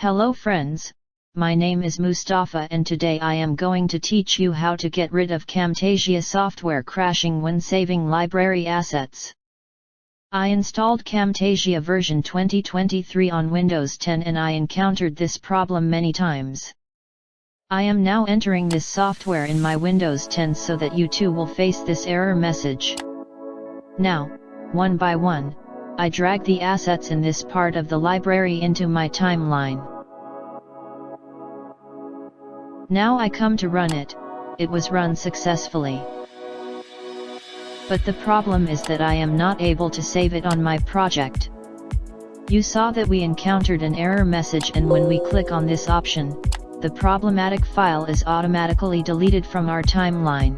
Hello friends, my name is Mustafa and today I am going to teach you how to get rid of Cometasia software crashing when saving library assets. I installed Cometasia version 2023 on Windows 10 and I encountered this problem many times. I am now entering this software in my Windows 10 so that you too will face this error message. Now, one by one, I drag the assets in this part of the library into my timeline. Now I come to run it, it was run successfully. But the problem is that I am not able to save it on my project. You saw that we encountered an error message and when we click on this option, the problematic file is automatically deleted from our timeline.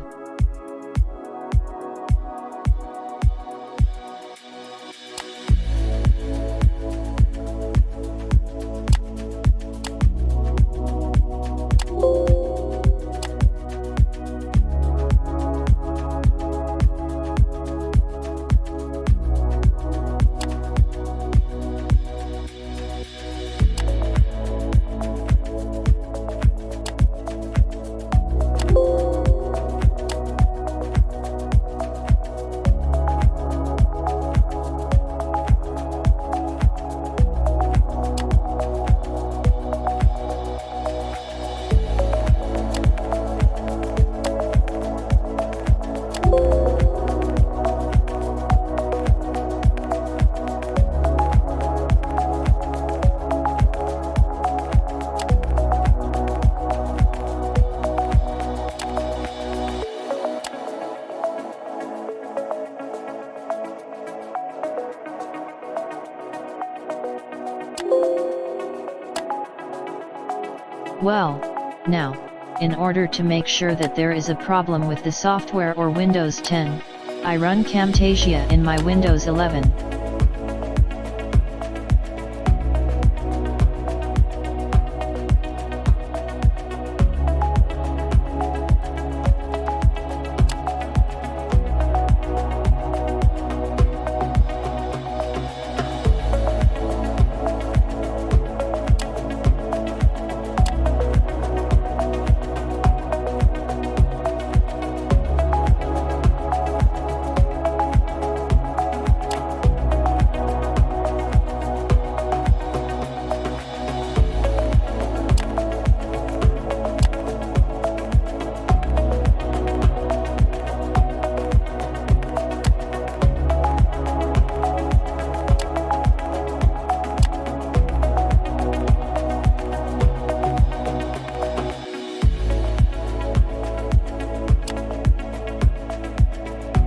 Well, now, in order to make sure that there is a problem with the software or Windows 10, I run Cometasia in my Windows 11.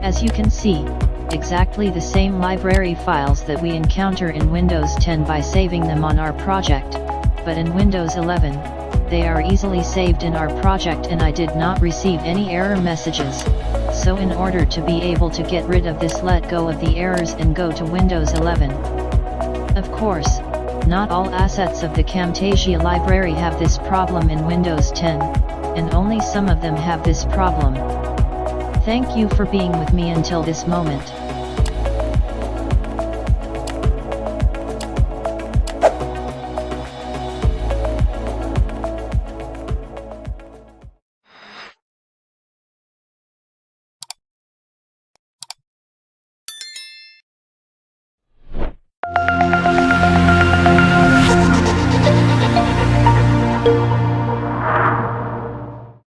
As you can see, exactly the same library files that we encounter in Windows 10 by saving them on our project, but in Windows 11, they are easily saved in our project and I did not receive any error messages. So in order to be able to get rid of this, let go of the errors and go to Windows 11. Of course, not all assets of the Cometasia library have this problem in Windows 10, and only some of them have this problem. Thank you for being with me until this moment.